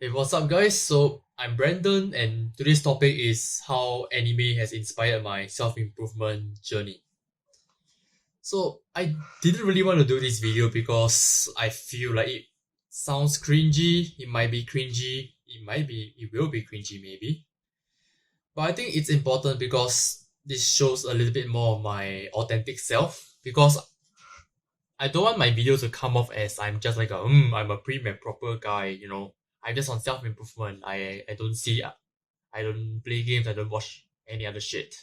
Hey, what's up, guys? So, I'm Brandon, and today's topic is how anime has inspired my self improvement journey. So, I didn't really want to do this video because I feel like it sounds cringy, it might be cringy, it will be cringy maybe. But I think it's important because this shows a little bit more of my authentic self. Because I don't want my video to come off as I'm just like I'm a prim and proper guy, I'm just on self improvement. I don't see I don't play games. I don't watch any other shit.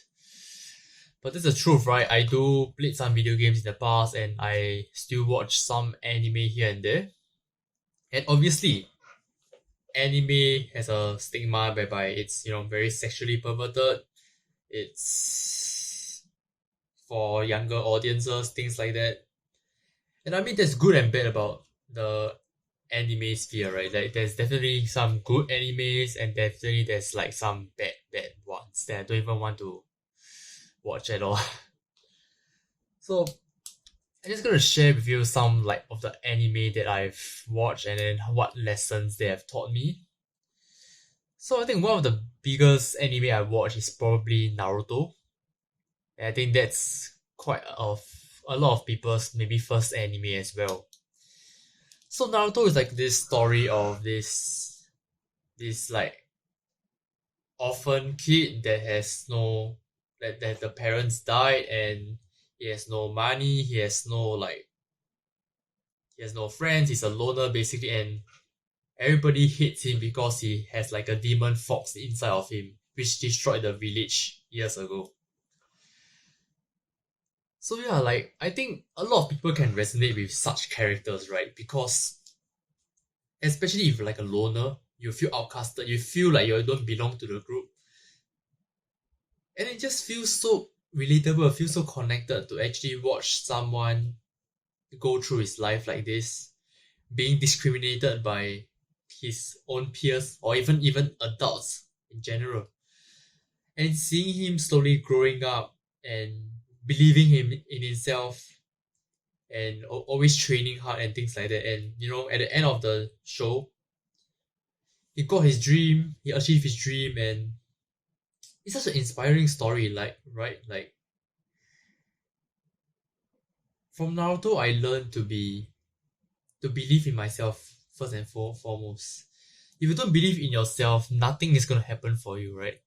But that's the truth, right? I do play some video games in the past, and I still watch some anime here and there. And obviously, anime has a stigma whereby it's very sexually perverted. It's for younger audiences, things like that. And I mean, there's good and bad about the anime sphere, right? Like, there's definitely some good animes, and definitely there's like some bad ones that I don't even want to watch at all. So I'm just gonna share with you some like of the anime that I've watched and then what lessons they have taught me. So I think one of the biggest anime I watched is probably Naruto. And I think that's quite of a lot of people's maybe first anime as well. So Naruto is like this story of this like orphan kid that has no that the parents died, and he has no money, he has no friends, he's a loner basically, and everybody hates him because he has like a demon fox inside of him which destroyed the village years ago. So yeah, like I think a lot of people can resonate with such characters, right? Because especially if you're like a loner, you feel outcasted, you feel like you don't belong to the group, and it just feels so relatable, feels so connected to actually watch someone go through his life like this, being discriminated by his own peers or even adults in general, and seeing him slowly growing up and believing him in himself, and always training hard and things like that. And at the end of the show, he got his dream, he achieved his dream, and it's such an inspiring story. Like, right, like from Naruto, I learned to believe in myself first and foremost. If you don't believe in yourself, nothing is gonna happen for you, right?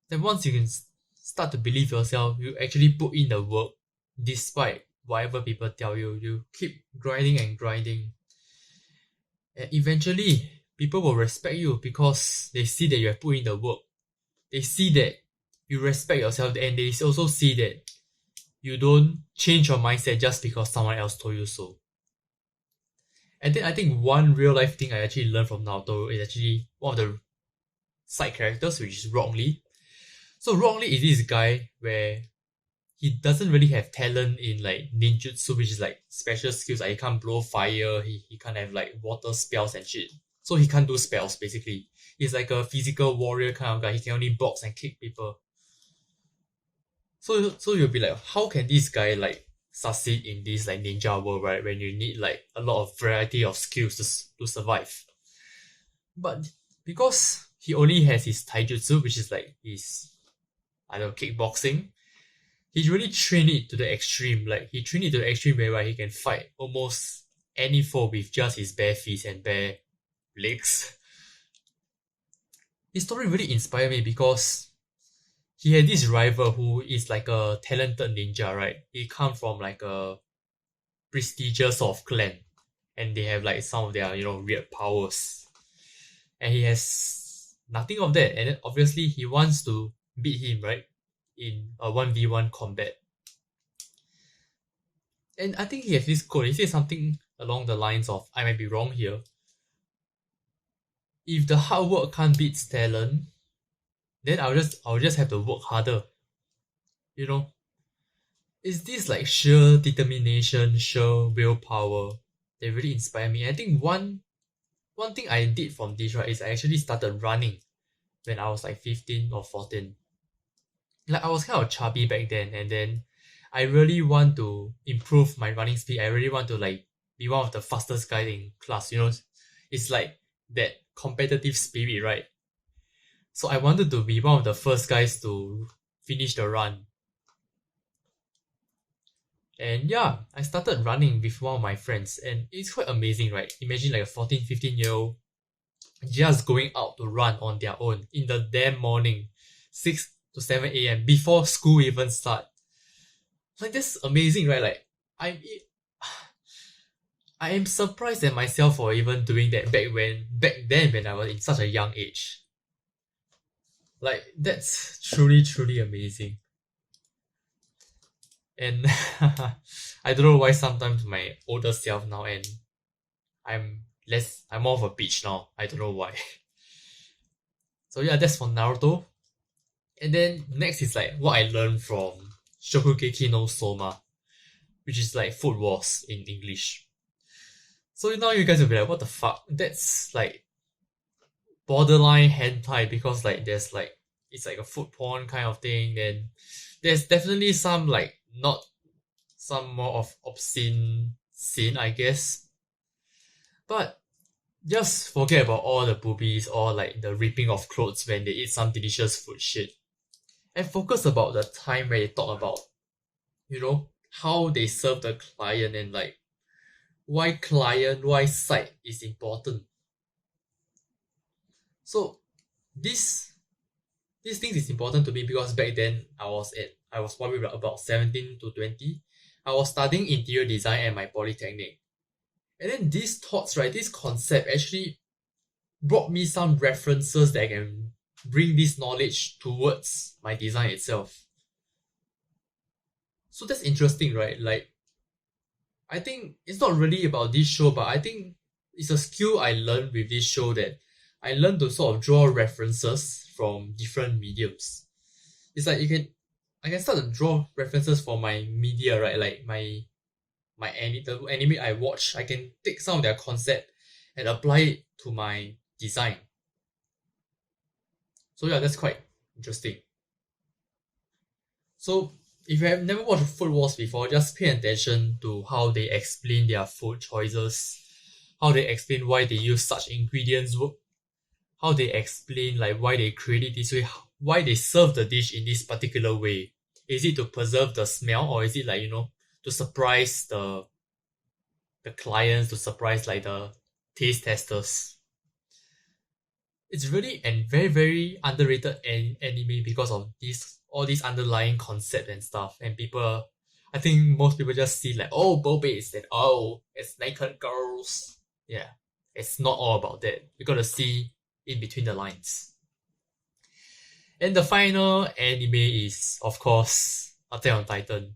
Then once you can start to believe yourself, you actually put in the work, despite whatever people tell you. You keep grinding and grinding, and eventually, people will respect you because they see that you have put in the work. They see that you respect yourself, and they also see that you don't change your mindset just because someone else told you so. And then I think one real life thing I actually learned from Naruto is actually one of the side characters, which is Rock Lee. So Rock Lee is this guy where he doesn't really have talent in like ninjutsu, which is like special skills. Like he can't blow fire, he can't have like water spells and shit. So he can't do spells basically. He's like a physical warrior kind of guy. He can only box and kick people. So you'll be like, how can this guy like succeed in this like ninja world, right? When you need like a lot of variety of skills to survive. But because he only has his taijutsu, which is like his, I don't know, kickboxing, he really trained it to the extreme. Like he trained it to the extreme where he can fight almost any foe with just his bare feet and bare legs. His story really inspired me because he had this rival who is like a talented ninja, right? He come from like a prestigious sort of clan, and they have like some of their weird powers, and he has nothing of that. And then obviously he wants to beat him, right, in a 1v1 combat. And I think he has this quote. He says something along the lines of, I might be wrong here, if the hard work can't beat talent, then I'll just have to work harder. You know, it's this like sheer determination, sheer willpower that really inspire me. I think one thing I did from this, right, is I actually started running when I was like 15 or 14. Like I was kind of chubby back then, and then I really want to improve my running speed. I really want to like be one of the fastest guys in class. It's like that competitive spirit, right? So I wanted to be one of the first guys to finish the run. And yeah, I started running with one of my friends, and it's quite amazing, right? Imagine like a 14, 15-year-old just going out to run on their own in the damn morning, 6 to 7 a.m. before school even start. Like that's amazing, right? Like I I am surprised at myself for even doing that back then when I was in such a young age. Like that's truly amazing. And I don't know why sometimes my older self now and I'm more of a bitch now. I don't know why. So yeah, that's for Naruto. And then next is like what I learned from Shokugeki no Soma, which is like Food Wars in English. So now you guys will be like, what the fuck? That's like borderline hentai because like there's like it's like a food porn kind of thing. Then there's definitely some like not some more of obscene scene, I guess. But just forget about all the boobies or like the ripping of clothes when they eat some delicious food shit. And focus about the time where they talk about, how they serve the client and like why site is important. So this these things is important to me because back then I was probably about 17 to 20. I was studying interior design at my polytechnic. And then these thoughts, right, this concept actually brought me some references that I can bring this knowledge towards my design itself. So that's interesting, right? Like, I think it's not really about this show, but I think it's a skill I learned with this show that I learned to sort of draw references from different mediums. It's like I can start to draw references for my media, right? Like the anime I watch, I can take some of their concept and apply it to my design. So yeah, that's quite interesting. So if you have never watched Food Wars before, just pay attention to how they explain their food choices, how they explain why they use such ingredients, how they explain like why they create it this way, why they serve the dish in this particular way. Is it to preserve the smell or is it like, to surprise the clients, to surprise like the taste testers? It's really and very underrated anime because of all these underlying concept and stuff. And people, I think most people just see like, oh, bobays and oh, it's naked girls. Yeah, it's not all about that. You gotta see in between the lines. And the final anime is, of course, Attack on Titan.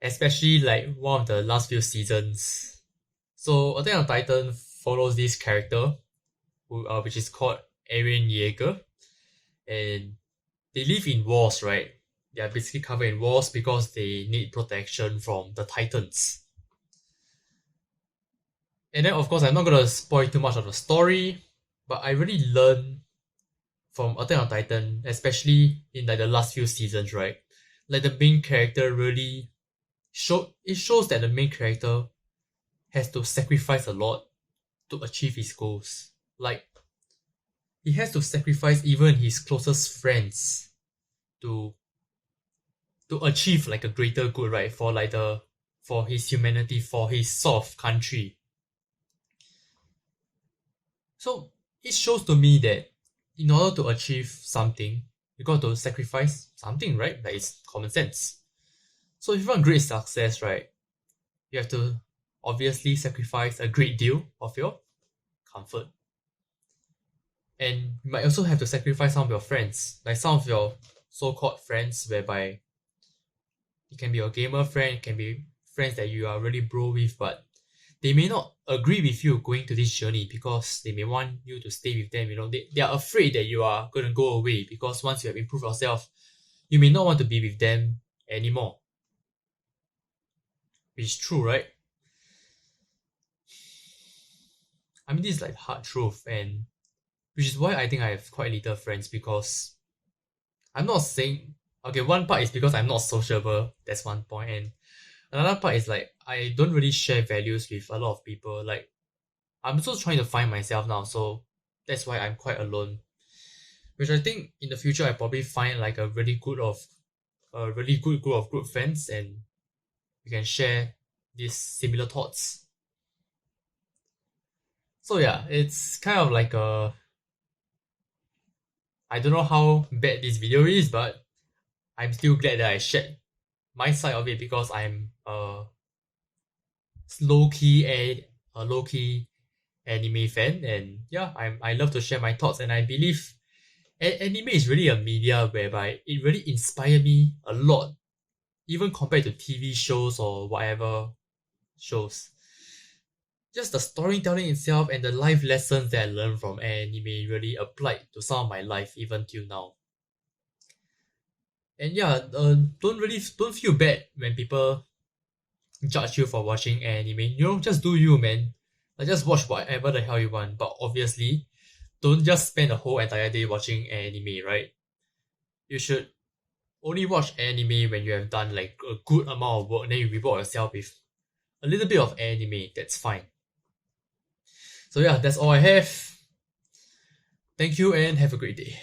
Especially like one of the last few seasons. So Attack on Titan follows this character, which is called Eren Yeager, and they live in wars, right? They are basically covered in wars because they need protection from the Titans. And then, of course, I'm not gonna spoil too much of the story, but I really learned from Attack on Titan, especially in like the last few seasons, right? Like the main character really shows that the main character has to sacrifice a lot to achieve his goals. Like he has to sacrifice even his closest friends to achieve like a greater good, right? For his humanity, for his sort of country. So it shows to me that in order to achieve something, you got to sacrifice something, right? That is common sense. So if you want great success, right, you have to obviously sacrifice a great deal of your comfort. And you might also have to sacrifice some of your friends, like some of your so-called friends, whereby it can be your gamer friend, it can be friends that you are really bro with, but they may not agree with you going to this journey because they may want you to stay with them. They are afraid that you are going to go away because once you have improved yourself, you may not want to be with them anymore. Which is true, right? I mean, this is like hard truth, and which is why I think I have quite little friends because I'm not saying okay. One part is because I'm not sociable. That's one point, and another part is like I don't really share values with a lot of people. Like I'm also trying to find myself now, so that's why I'm quite alone. Which I think in the future I probably find like a really good group of good friends, and we can share these similar thoughts. So yeah, it's kind of like a I don't know how bad this video is, but I'm still glad that I shared my side of it because I'm a low key anime fan, and yeah, I love to share my thoughts, and I believe anime is really a media whereby it really inspired me a lot, even compared to TV shows or whatever shows. Just the storytelling itself and the life lessons that I learned from anime really applied to some of my life even till now. And yeah, don't feel bad when people judge you for watching anime. You know, just do you, man. Like, just watch whatever the hell you want. But obviously, don't just spend a whole entire day watching anime, right? You should only watch anime when you have done like a good amount of work, then you reward yourself with a little bit of anime. That's fine. So yeah, that's all I have. Thank you and have a great day.